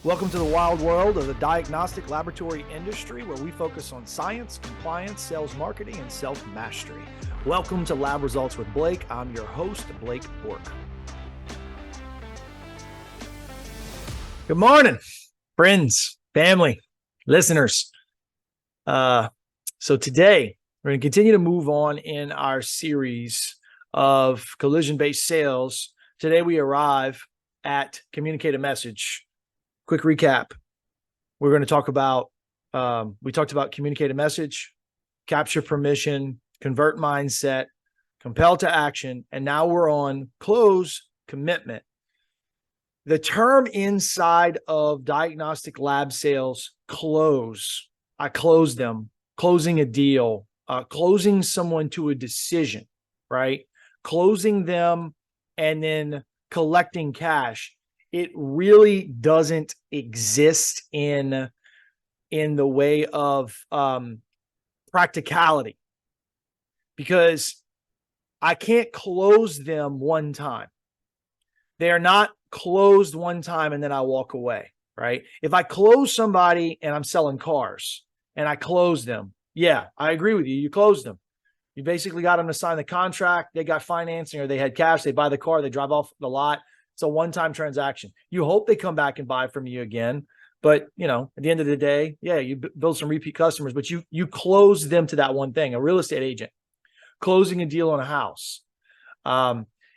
Welcome to the wild world of the diagnostic laboratory industry, where we focus on science, compliance, sales marketing, and self-mastery. Welcome to Lab Results with Blake. I'm your host, Blake Bork. Good morning, friends, family, listeners. So today, we're going to continue to move on in our series of collision-based sales. Today, we arrive at communicate a message. Quick recap. We're going to talk about, we talked about communicate a message, capture permission, convert mindset, compel to action, and now we're on close commitment. The term inside of diagnostic lab sales, close. I close them, closing a deal, closing someone to a decision, right? Closing them and then collecting cash. It really doesn't exist in the way of practicality, because I can't close them one time. They are not closed one time and then I walk away, right? If I close somebody and I'm selling cars and I close them, yeah, I agree with you. You closed them. You basically got them to sign the contract. They got financing or they had cash. They buy the car. They drive off the lot. It's a one-time transaction. You hope they come back and buy from you again. But, you know, at the end of the day, yeah, you build some repeat customers, but you close them to that one thing. A real estate agent closing a deal on a house.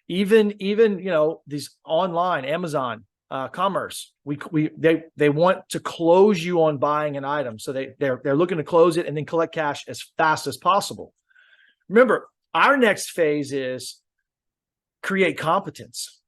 Even you know, these online Amazon commerce, they want to close you on buying an item. So they're looking to close it and then collect cash as fast as possible. Remember, our next phase is create competence.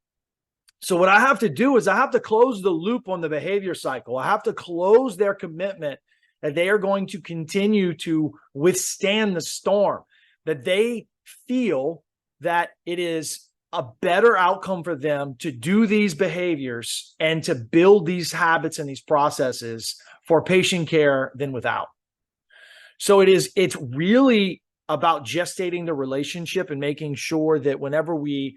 So what I have to do is I have to close the loop on the behavior cycle. I have to close their commitment that they are going to continue to withstand the storm, that they feel that it is a better outcome for them to do these behaviors and to build these habits and these processes for patient care than without. So it's really about gestating the relationship and making sure that whenever we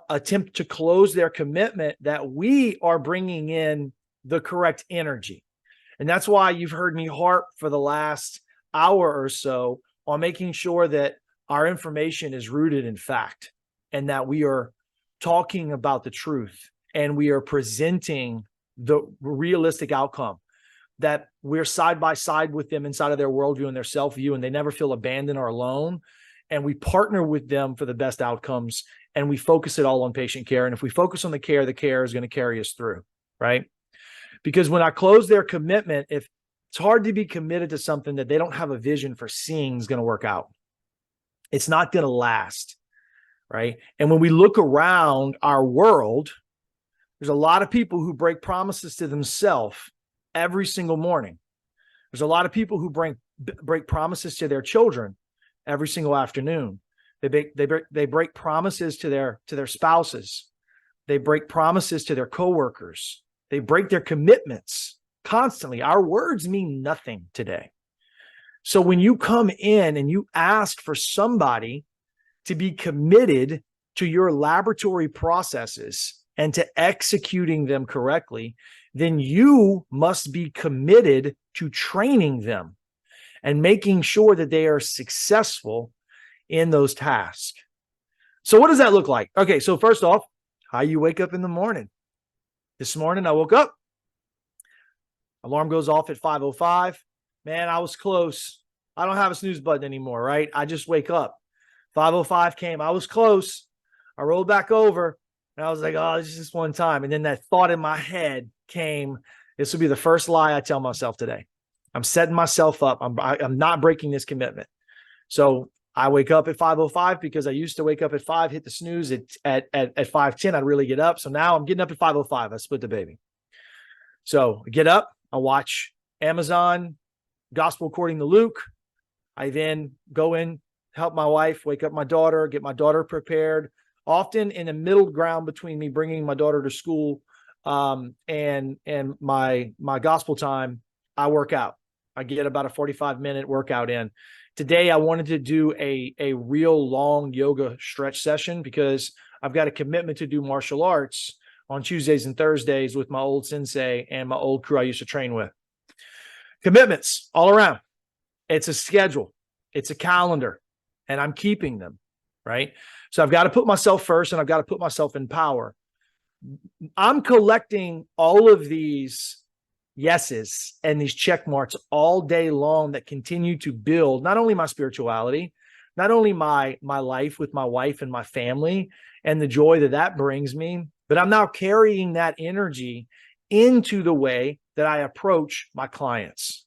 attempt to close their commitment, that we are bringing in the correct energy. And that's why you've heard me harp for the last hour or so on making sure that our information is rooted in fact, and that we are talking about the truth and we are presenting the realistic outcome, that we're side by side with them inside of their worldview and their self-view, and they never feel abandoned or alone. And we partner with them for the best outcomes, and we focus it all on patient care. And if we focus on the care is going to carry us through, right? Because when I close their commitment, if it's hard to be committed to something that they don't have a vision for seeing is going to work out, it's not going to last, right? And when we look around our world, there's a lot of people who break promises to themselves every single morning. There's a lot of people who break promises to their children every single afternoon. They break promises to their spouses. They break promises to their coworkers. They break their commitments constantly. Our words mean nothing today. So when you come in and you ask for somebody to be committed to your laboratory processes and to executing them correctly, then you must be committed to training them and making sure that they are successful in those tasks. So what does that look like? Okay, so first off, how you wake up in the morning. This morning I woke up, alarm goes off at 5:05. Man, I was close. I don't have a snooze button anymore, right? I just wake up. 5:05 came, I was close. I rolled back over and I was like, oh, this is just one time. And then that thought in my head came, this will be the first lie I tell myself today. I'm setting myself up. I'm not breaking this commitment. So I wake up at 5:05 because I used to wake up at 5, hit the snooze at 5:10. I'd really get up. So now I'm getting up at 5:05. I split the baby. So I get up, I watch Amazon, Gospel According to Luke. I then go in, help my wife, wake up my daughter, get my daughter prepared. Often in the middle ground between me bringing my daughter to school and my gospel time, I work out. I get about a 45-minute workout in. Today, I wanted to do a real long yoga stretch session because I've got a commitment to do martial arts on Tuesdays and Thursdays with my old sensei and my old crew I used to train with. Commitments all around. It's a schedule. It's a calendar, and I'm keeping them, right? So I've got to put myself first, and I've got to put myself in power. I'm collecting all of these yeses and these check marks all day long that continue to build not only my spirituality, not only my life with my wife and my family and the joy that that brings me, but I'm now carrying that energy into the way that I approach my clients.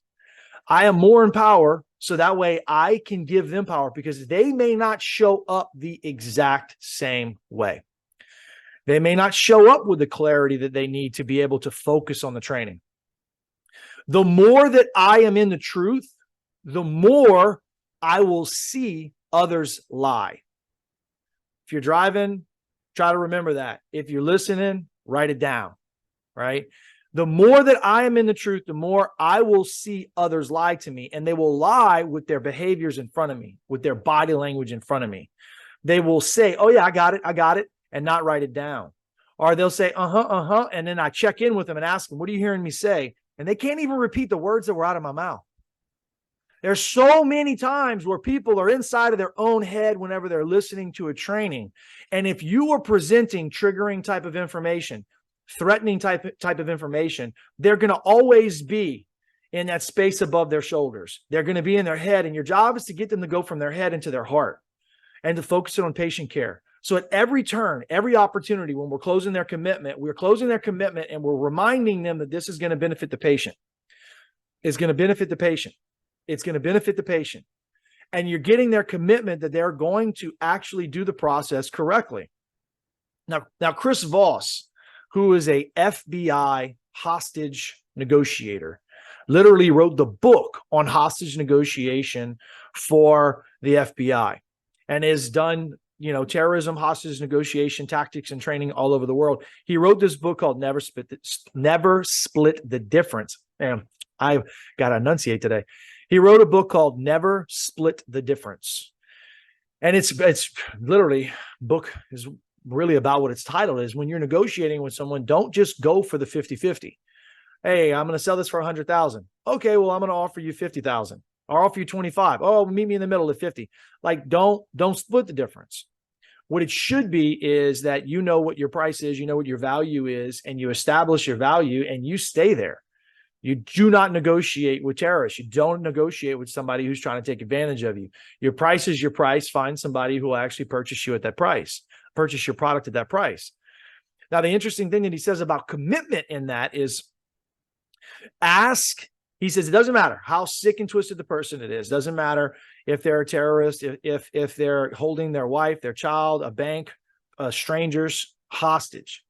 I am more in power, so that way I can give them power, because they may not show up the exact same way. They may not show up with the clarity that they need to be able to focus on the training. The more that I am in the truth, the more I will see others lie. If you're driving, try to remember that. If you're listening, write it down, right? The more that I am in the truth, the more I will see others lie to me, and they will lie with their behaviors in front of me, with their body language in front of me. They will say, oh yeah, I got it, and not write it down. Or they'll say, and then I check in with them and ask them, what are you hearing me say? And they can't even repeat the words that were out of my mouth. There's so many times where people are inside of their own head whenever they're listening to a training. And if you are presenting triggering type of information, threatening type of information, they're going to always be in that space above their shoulders. They're going to be in their head, and your job is to get them to go from their head into their heart and to focus on patient care. So at every turn, every opportunity, when we're closing their commitment, and we're reminding them that this is going to benefit the patient. It's going to benefit the patient. It's going to benefit the patient. And you're getting their commitment that they're going to actually do the process correctly. Now Chris Voss, who is a FBI hostage negotiator, literally wrote the book on hostage negotiation for the FBI, and has done, terrorism, hostage negotiation tactics and training all over the world. He wrote this book called Never Split the Difference. And I've got to enunciate today. He wrote a book called Never Split the Difference. And it's literally, book is really about what its title is. When you're negotiating with someone, don't just go for the 50-50. Hey, I'm going to sell this for 100,000. Okay, well, I'm going to offer you 50,000. I'll offer you 25. Oh, meet me in the middle at 50. Like, don't split the difference. What it should be is that you know what your price is, you know what your value is, and you establish your value and you stay there. You do not negotiate with terrorists. You don't negotiate with somebody who's trying to take advantage of you. Your price is your price. Find somebody who will actually purchase you at that price, purchase your product at that price. Now, the interesting thing that he says about commitment in that is he says, it doesn't matter how sick and twisted the person it is. Doesn't matter if they're a terrorist, if they're holding their wife, their child, a bank, strangers hostage.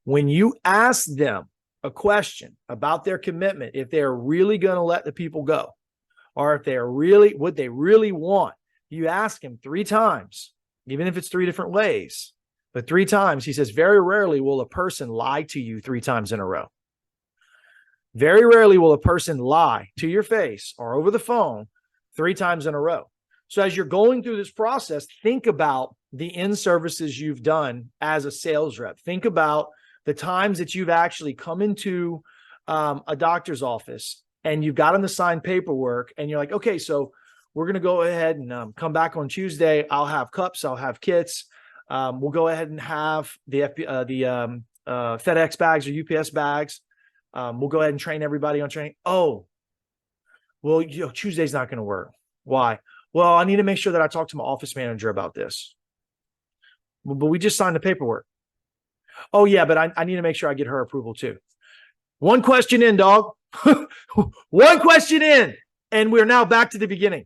When you ask them a question about their commitment, if they're really going to let the people go, or if they're really what they really want, you ask him 3 times, even if it's 3 different ways, but 3 times. He says, very rarely will a person lie to you 3 times in a row. Very rarely will a person lie to your face or over the phone 3 times in a row. So as you're going through this process, think about the in-services you've done as a sales rep. Think about the times that you've actually come into a doctor's office and you've got them to sign paperwork, and you're like, okay, so we're going to go ahead and come back on Tuesday. I'll have cups. I'll have kits. We'll go ahead and have the FedEx bags or UPS bags. We'll go ahead and train everybody on training. Oh, well, Tuesday's not going to work. Why? Well, I need to make sure that I talk to my office manager about this. But we just signed the paperwork. Oh, yeah, but I need to make sure I get her approval too. One question in, dog. One question in. And we're now back to the beginning.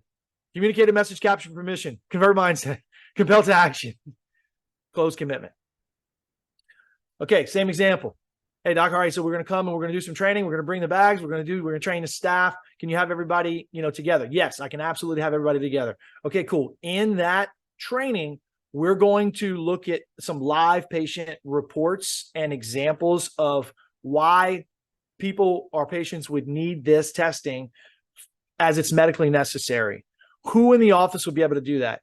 Communicate a message, capture permission, convert mindset, compel to action, close commitment. Okay, same example. Hey, doc, all right, so we're going to come and we're going to do some training. We're going to bring the bags. We're going to train the staff. Can you have everybody, together? Yes, I can absolutely have everybody together. Okay, cool. In that training, we're going to look at some live patient reports and examples of why people or patients would need this testing as it's medically necessary. Who in the office would be able to do that?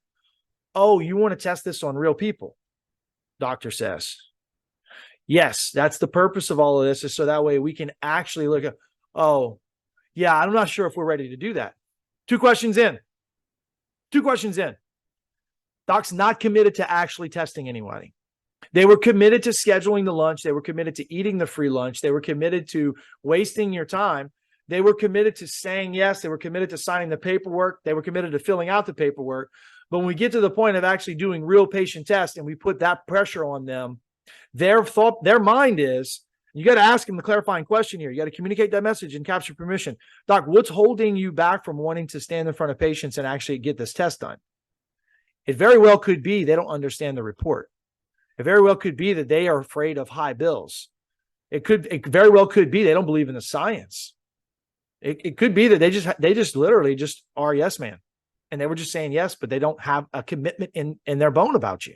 Oh, you want to test this on real people, doctor says. Yes, that's the purpose of all of this, is so that way we can actually look at, oh, yeah, I'm not sure if we're ready to do that. Two questions in. Doc's not committed to actually testing anybody. They were committed to scheduling the lunch. They were committed to eating the free lunch. They were committed to wasting your time. They were committed to saying yes. They were committed to signing the paperwork. They were committed to filling out the paperwork. But when we get to the point of actually doing real patient tests and we put that pressure on them, their mind is, you got to ask them the clarifying question here. You got to communicate that message and capture permission. Doc, what's holding you back from wanting to stand in front of patients and actually get this test done? It very well could be they don't understand the report. It very well could be that they are afraid of high bills. It very well could be they don't believe in the science. It could be that they just literally just are yes man. And they were just saying yes, but they don't have a commitment in their bones about you.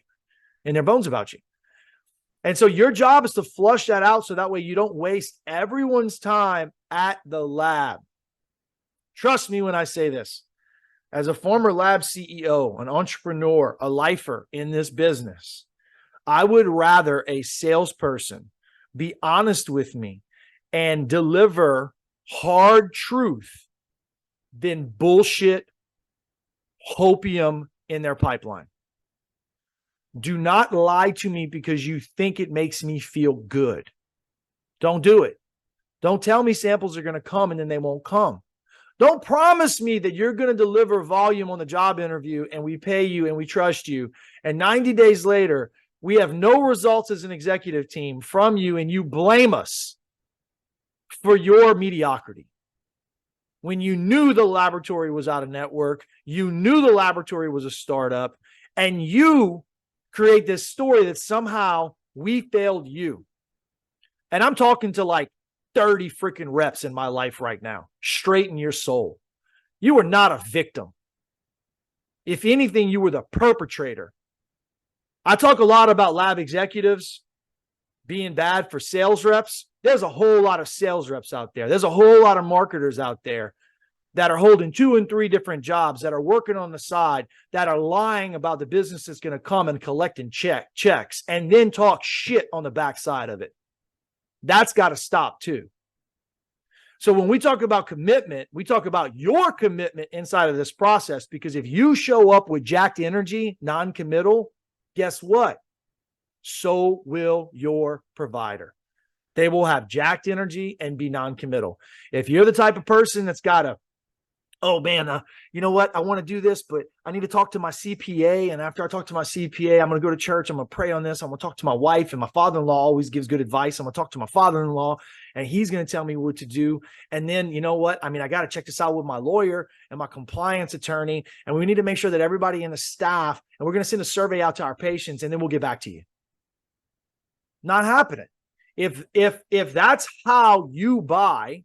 And so your job is to flush that out so that way you don't waste everyone's time at the lab. Trust me when I say this. As a former lab CEO, an entrepreneur, a lifer in this business, I would rather a salesperson be honest with me and deliver hard truth than bullshit hopium in their pipeline. Do not lie to me because you think it makes me feel good. Don't do it. Don't tell me samples are going to come and then they won't come. Don't promise me that you're going to deliver volume on the job interview and we pay you and we trust you. And 90 days later, we have no results as an executive team from you and you blame us for your mediocrity. When you knew the laboratory was out of network, you knew the laboratory was a startup, and you create this story that somehow we failed you. And I'm talking to like 30 freaking reps in my life right now. Straighten your soul. You are not a victim. If anything, you were the perpetrator. I talk a lot about lab executives being bad for sales reps. There's a whole lot of sales reps out there. There's a whole lot of marketers out there that are holding 2 and 3 different jobs, that are working on the side, that are lying about the business that's going to come and collecting checks and then talk shit on the backside of it. That's got to stop too. So when we talk about commitment, we talk about your commitment inside of this process, because if you show up with jacked energy, non-committal, guess what? So will your provider. They will have jacked energy and be non-committal. If you're the type of person that's got a, oh man, you know what? I want to do this, but I need to talk to my CPA. And after I talk to my CPA, I'm going to go to church. I'm going to pray on this. I'm going to talk to my wife, and my father-in-law always gives good advice. I'm going to talk to my father-in-law and he's going to tell me what to do. And then, you know what? I mean, I got to check this out with my lawyer and my compliance attorney. And we need to make sure that everybody in the staff, and we're going to send a survey out to our patients, and then we'll get back to you. Not happening. If that's how you buy,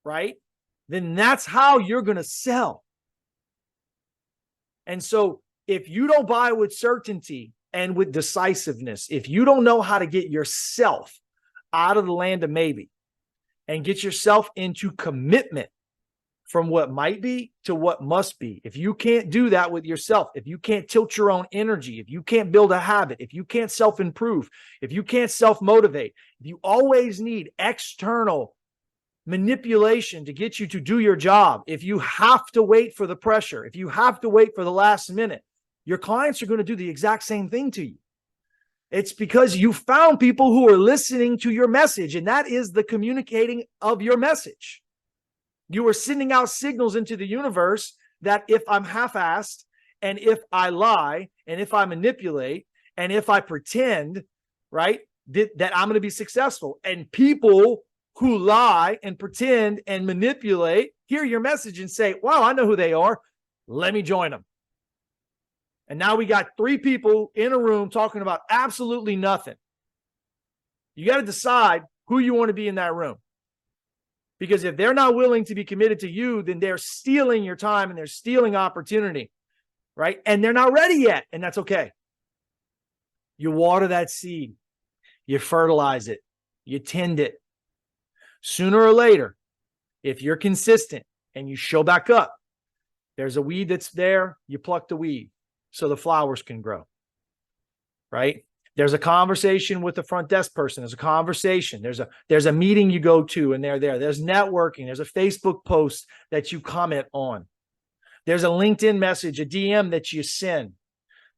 right, then that's how you're going to sell. And so if you don't buy with certainty and with decisiveness, if you don't know how to get yourself out of the land of maybe and get yourself into commitment from what might be to what must be, if you can't do that with yourself, if you can't tilt your own energy, if you can't build a habit, if you can't self-improve, if you can't self-motivate, if you always need external manipulation to get you to do your job, if you have to wait for the pressure, if you have to wait for the last minute, your clients are going to do the exact same thing to you. It's because you found people who are listening to your message, and that is the communicating of your message. You are sending out signals into the universe that if I'm half-assed, and if I lie, and if I manipulate, and if I pretend, right, that I'm going to be successful. And people who lie and pretend and manipulate hear your message and say, wow, I know who they are. Let me join them. And now we got 3 people in a room talking about absolutely nothing. You got to decide who you want to be in that room. Because if they're not willing to be committed to you, then they're stealing your time and they're stealing opportunity, right? And they're not ready yet, and that's okay. You water that seed. You fertilize it. You tend it. Sooner or later, if you're consistent and you show back up, there's a weed that's there, you pluck the weed so the flowers can grow, right? There's a conversation with the front desk person. There's a conversation. There's a meeting you go to and they're there. There's networking. There's a Facebook post that you comment on. There's a LinkedIn message, a DM that you send.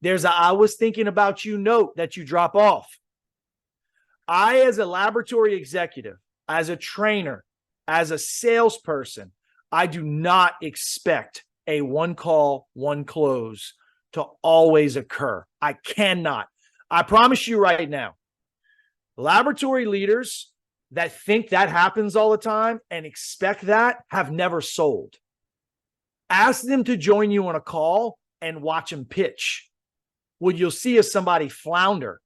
There's a I was thinking about you note that you drop off. I, as a laboratory executive, as a trainer, as a salesperson, I do not expect a one call, one close to always occur. I cannot. I promise you right now, laboratory leaders that think that happens all the time and expect that have never sold. Ask them to join you on a call and watch them pitch. What you'll see is somebody flounder.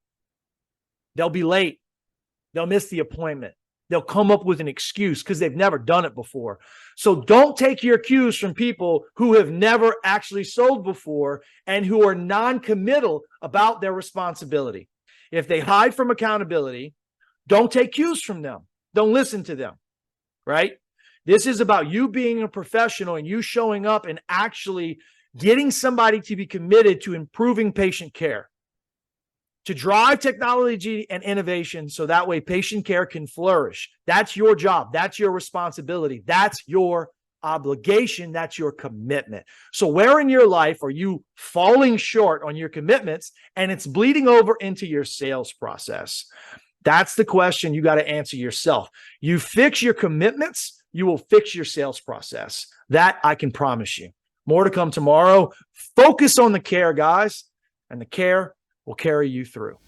They'll be late. They'll miss the appointment. They'll come up with an excuse because they've never done it before. So don't take your cues from people who have never actually sold before and who are non-committal about their responsibility. If they hide from accountability, don't take cues from them. Don't listen to them, right? This is about you being a professional and you showing up and actually getting somebody to be committed to improving patient care, to drive technology and innovation so that way patient care can flourish. That's your job. That's your responsibility. That's your obligation. That's your commitment. So where in your life are you falling short on your commitments and it's bleeding over into your sales process? That's the question you got to answer yourself. You fix your commitments, you will fix your sales process. That I can promise you. More to come tomorrow. Focus on the care, guys, and the care will carry you through.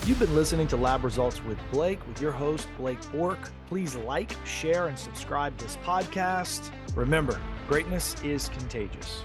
You've been listening to Lab Results with Blake, with your host, Blake Bork. Please like, share, and subscribe to this podcast. Remember, greatness is contagious.